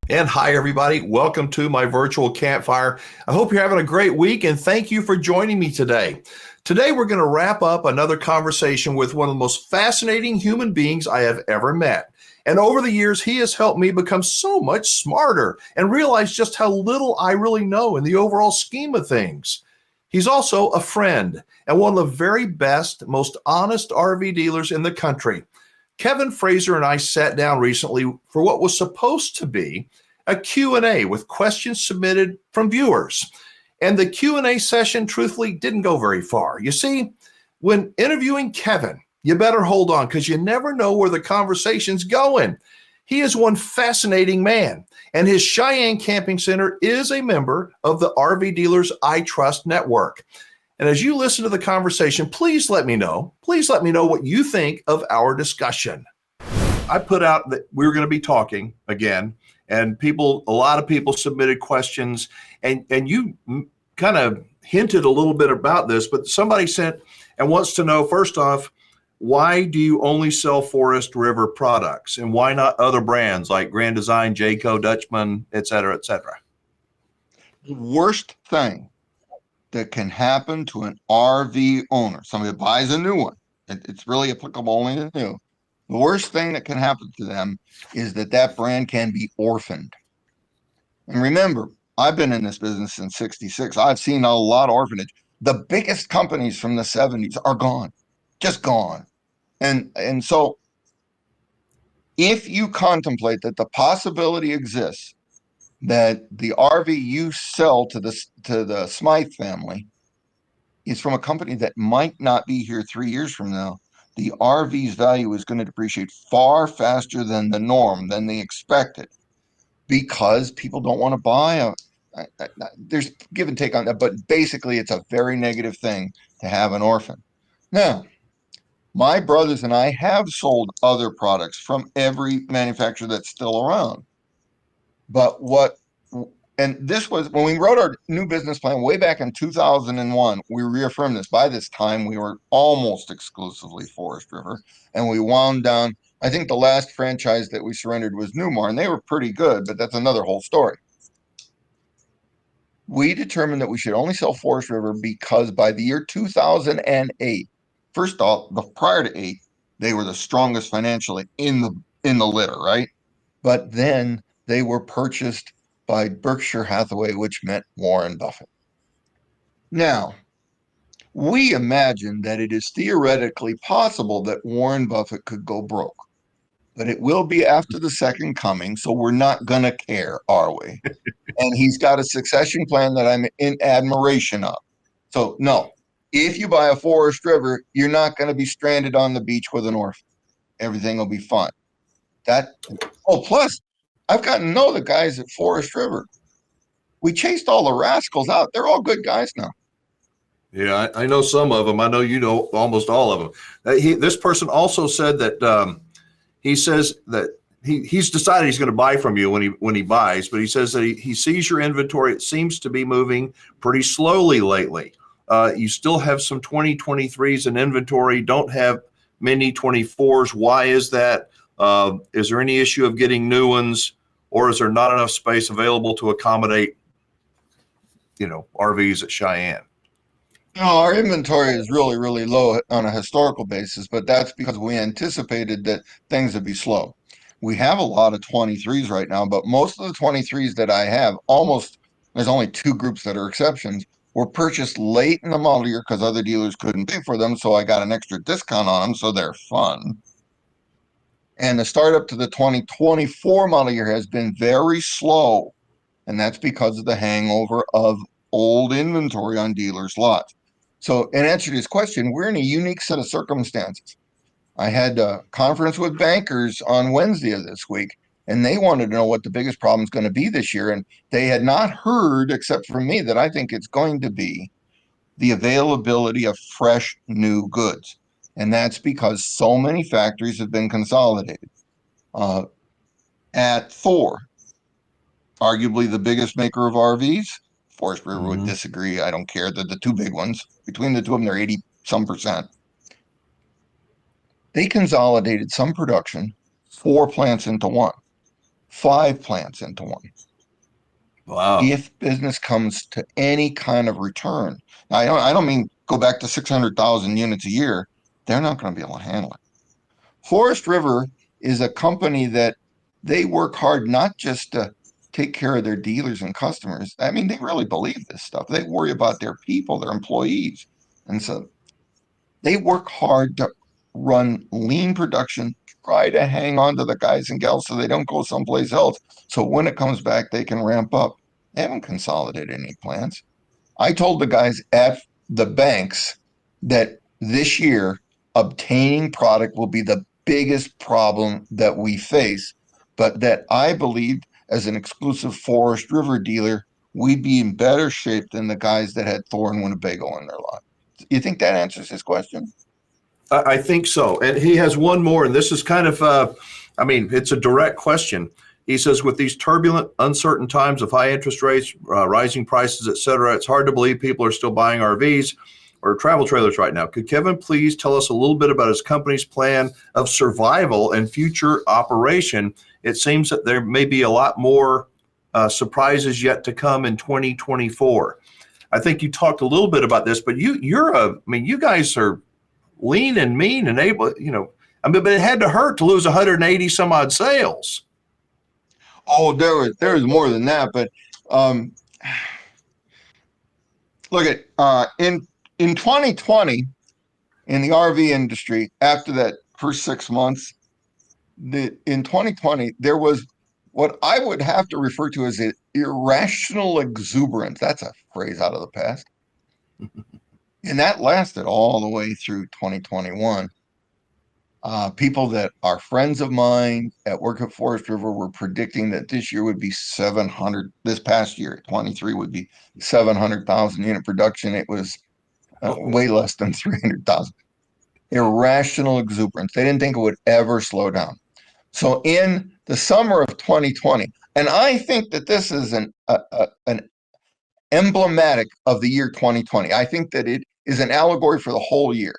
And hi, everybody. Welcome to my virtual campfire. I hope you're having a great week and thank you for joining me today. Today, we're going to wrap up another conversation with one of the most fascinating human beings I have ever met. And over the years, he has helped me become so much smarter and realize just how little I really know in the overall scheme of things. He's also a friend and one of the very best, most honest RV dealers in the country. Kevin Frazer and I sat down recently for what was supposed to be a Q&A with questions submitted from viewers. And the Q&A session truthfully didn't go very far. You see, when interviewing Kevin, you better hold on because you never know where the conversation's going. He is one fascinating man, and his Cheyenne Camping Center is a member of the RV Dealers I Trust network. And as you listen to the conversation, please let me know. Please let me know what you think of our discussion. I put out that we were going to be talking again, and a lot of people submitted questions, and you kind of hinted a little bit about this, but somebody sent and wants to know, first off, why do you only sell Forest River products, and why not other brands like Grand Design, Jayco, Dutchman, et cetera, et cetera? The worst thing that can happen to an RV owner, somebody that buys a new one, it's really applicable only to new. The worst thing that can happen to them is that brand can be orphaned. And remember, I've been in this business since '66. I've seen a lot of orphanage. The biggest companies from the '70s are gone, just gone. And so if you contemplate that the possibility exists that the RV you sell to the Smythe family is from a company that might not be here 3 years from now, the RV's value is going to depreciate far faster than the norm, than they expected, because people don't want to buy there's give and take on that, but basically it's a very negative thing to have an orphan. Now, my brothers and I have sold other products from every manufacturer that's still around. But this was when we wrote our new business plan way back in 2001. We reaffirmed this. By this time, we were almost exclusively Forest River, and we wound down. I think the last franchise that we surrendered was Newmar, and they were pretty good, but that's another whole story. We determined that we should only sell Forest River because by the year 2008, first off, prior to 8, they were the strongest financially in the litter, right? But then they were purchased by Berkshire Hathaway, which meant Warren Buffett. Now, we imagine that it is theoretically possible that Warren Buffett could go broke, but it will be after the second coming, so we're not going to care, are we? And he's got a succession plan that I'm in admiration of. So, no, if you buy a Forest River, you're not going to be stranded on the beach with an orphan. Everything will be fine. Plus, I've gotten to know the guys at Forest River. We chased all the rascals out. They're all good guys now. Yeah, I know some of them. I know you know almost all of them. This person also said that he says that he's decided he's going to buy from you when he buys, but he says that he sees your inventory. It seems to be moving pretty slowly lately. You still have some 2023s in inventory, don't have many 24s. Why is that? Is there any issue of getting new ones, or is there not enough space available to accommodate, RVs at Cheyenne? No, our inventory is really, really low on a historical basis, but that's because we anticipated that things would be slow. We have a lot of 23s right now, but most of the 23s that I have, there's only 2 groups that are exceptions, were purchased late in the model year because other dealers couldn't pay for them, so I got an extra discount on them, so they're fun. And the startup to the 2024 model year has been very slow, and that's because of the hangover of old inventory on dealers' lots. So in answer to this question, we're in a unique set of circumstances. I had a conference with bankers on Wednesday of this week, and they wanted to know what the biggest problem is going to be this year. And they had not heard, except from me, that I think it's going to be the availability of fresh new goods. And that's because so many factories have been consolidated. At Thor, arguably the biggest maker of RVs, Forest River would disagree. I don't care. They're the 2 big ones. Between the 2 of them, they're 80-some%. They consolidated some production, 4 plants into 1. 5 plants into one. Wow. If business comes to any kind of return, now, I don't mean go back to 600,000 units a year. They're not going to be able to handle it. Forest River is a company that they work hard not just to take care of their dealers and customers. I mean, they really believe this stuff. They worry about their people, their employees. And so they work hard to run lean production, try to hang on to the guys and gals so they don't go someplace else. So when it comes back, they can ramp up. They haven't consolidated any plants. I told the guys at the banks that this year obtaining product will be the biggest problem that we face, but that I believed as an exclusive Forest River dealer, we'd be in better shape than the guys that had Thor and Winnebago in their lot. You think that answers his question? I think so. And he has one more, and this is kind of, I mean, it's a direct question. He says, with these turbulent, uncertain times of high interest rates, rising prices, et cetera, it's hard to believe people are still buying RVs or travel trailers right now. Could Kevin please tell us a little bit about his company's plan of survival and future operation? It seems that there may be a lot more surprises yet to come in 2024. I think you talked a little bit about this, but you guys are lean and mean and able, I mean, but it had to hurt to lose 180 some odd sales. Oh, there was more than that, but look at in 2020 in the RV industry, after that first 6 months, in 2020 there was what I would have to refer to as an irrational exuberance. That's a phrase out of the past, and that lasted all the way through 2021. People that are friends of mine at work at Forest River were predicting that this year would be 700. This past year, 23, would be 700,000 unit production. It was way less than 300,000. Irrational exuberance. They didn't think it would ever slow down. So in the summer of 2020, and I think that this is an emblematic of the year 2020. I think that it is an allegory for the whole year.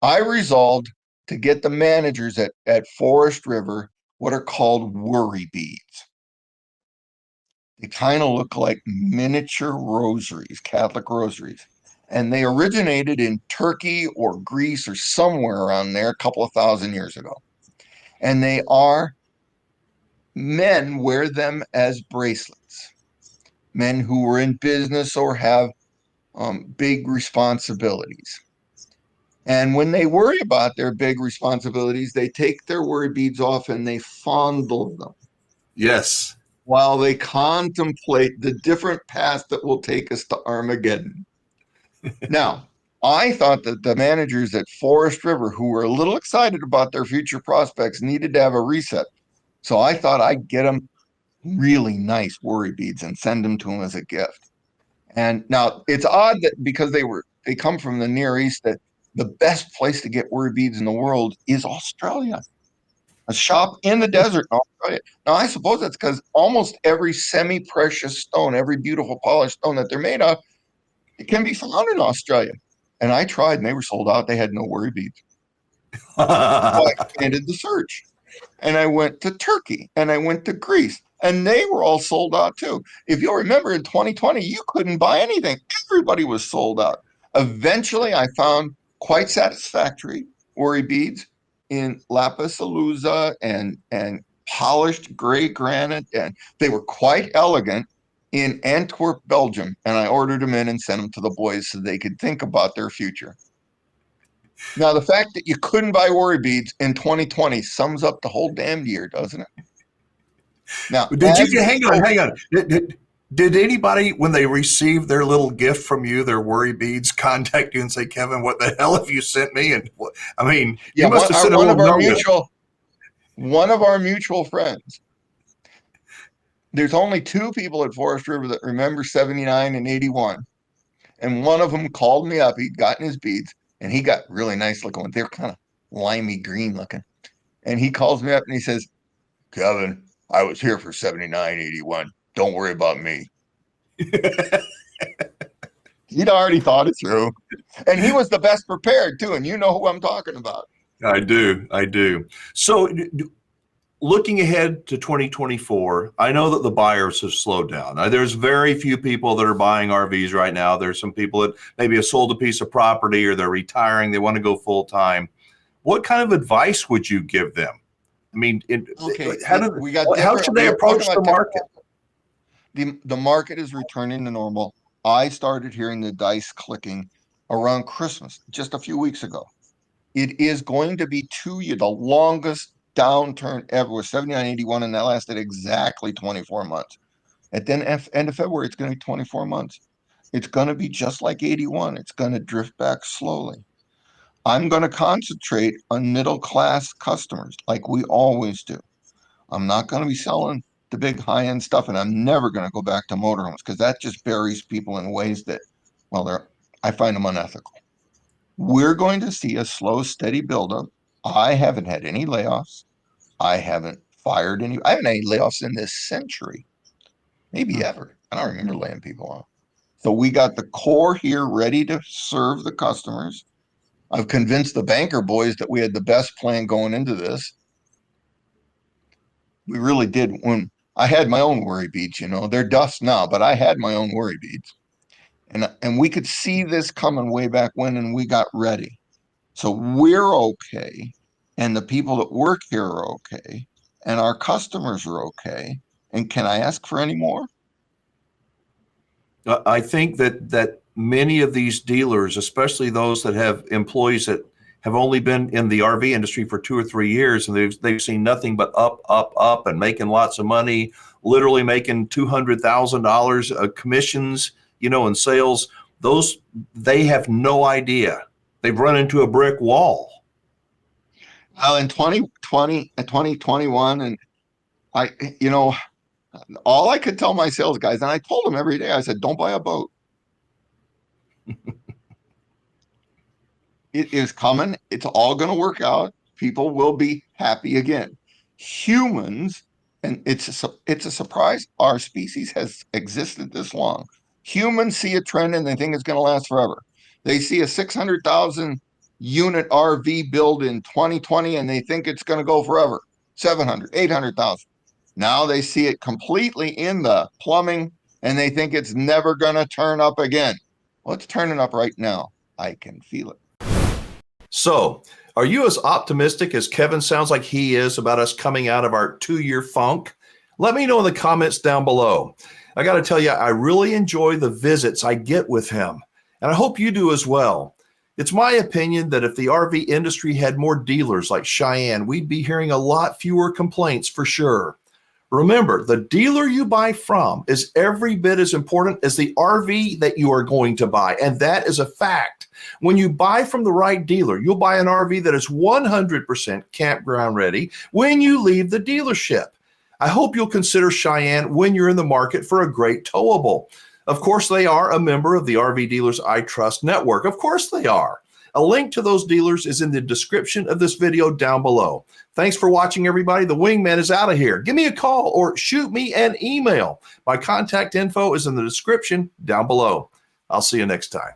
I resolved to get the managers at Forest River what are called worry beads. They kind of look like miniature rosaries, Catholic rosaries. And they originated in Turkey or Greece or somewhere around there a couple of thousand years ago. And men wear them as bracelets. Men who are in business or have big responsibilities. And when they worry about their big responsibilities, they take their worry beads off and they fondle them. Yes. While they contemplate the different paths that will take us to Armageddon. Now, I thought that the managers at Forest River, who were a little excited about their future prospects, needed to have a reset. So I thought I'd get them really nice worry beads and send them to them as a gift. And now it's odd that because they come from the Near East, that the best place to get worry beads in the world is Australia. A shop in the desert in Australia. Now, I suppose that's because almost every semi-precious stone, every beautiful polished stone that they're made of, it can be found in Australia. And I tried and they were sold out. They had no worry beads. So I expanded the search. And I went to Turkey and I went to Greece and they were all sold out too. If you'll remember in 2020, you couldn't buy anything. Everybody was sold out. Eventually, I found quite satisfactory worry beads in lapis lazuli and polished gray granite, and they were quite elegant in Antwerp, Belgium. And I ordered them in and sent them to the boys so they could think about their future. Now, the fact that you couldn't buy worry beads in 2020 sums up the whole damn year, doesn't it? Now, Hang on. Did anybody, when they received their little gift from you, their worry beads, contact you and say, Kevin, what the hell have you sent me? And I mean, you must have sent one of our mutual friends. There's only 2 people at Forest River that remember 79 and 81. And one of them called me up. He'd gotten his beads and he got really nice looking ones. They're kind of limey green looking. And he calls me up and he says, Kevin, I was here for 79, 81. Don't worry about me. He'd already thought it through. And he was the best prepared too. And you know who I'm talking about. I do. So looking ahead to 2024, I know that the buyers have slowed down. There's very few people that are buying RVs right now. There's some people that maybe have sold a piece of property or they're retiring. They want to go full time. What kind of advice would you give them? I mean, how should they approach the market? The market is returning to normal. I started hearing the dice clicking around Christmas just a few weeks ago. It is going to be 2 years, the longest downturn ever was 79.81, and that lasted exactly 24 months. At the end of February, it's going to be 24 months. It's going to be just like 81. It's going to drift back slowly. I'm going to concentrate on middle class customers like we always do. I'm not going to be selling the big high end stuff, and I'm never going to go back to motorhomes because that just buries people in ways that, well, I find them unethical. We're going to see a slow, steady buildup. I haven't had any layoffs. I haven't fired any. I haven't had any layoffs in this century, maybe ever. I don't remember laying people off. So we got the core here ready to serve the customers. I've convinced the banker boys that we had the best plan going into this. We really did. When I had my own worry beads, they're dust now, but I had my own worry beads. And we could see this coming way back when, and we got ready. So we're okay, and the people that work here are okay, and our customers are okay. And can I ask for any more? I think that many of these dealers, especially those that have employees that have only been in the RV industry for 2 or 3 years, and they've seen nothing but up, and making lots of money, literally making $200,000 of commissions, in sales. They have no idea. They've run into a brick wall. Well, in 2020 and 2021, and all I could tell my sales guys, and I told them every day, I said, don't buy a boat. It is coming. It's all going to work out. People will be happy again. Humans, and it's a surprise, our species has existed this long. Humans see a trend and they think it's going to last forever. They see a 600,000 unit RV build in 2020 and they think it's going to go forever. 700, 800,000. Now they see it completely in the plumbing and they think it's never going to turn up again. Well, it's turning up right now. I can feel it. So, are you as optimistic as Kevin sounds like he is about us coming out of our 2-year funk? Let me know in the comments down below. I got to tell you, I really enjoy the visits I get with him, and I hope you do as well. It's my opinion that if the RV industry had more dealers like Cheyenne, we'd be hearing a lot fewer complaints for sure. Remember, the dealer you buy from is every bit as important as the RV that you are going to buy, and that is a fact. When you buy from the right dealer, you'll buy an RV that is 100% campground ready when you leave the dealership. I hope you'll consider Cheyenne when you're in the market for a great towable. Of course, they are a member of the RV Dealers I Trust network. Of course they are. A link to those dealers is in the description of this video down below. Thanks for watching, everybody. The Wingman is out of here. Give me a call or shoot me an email. My contact info is in the description down below. I'll see you next time.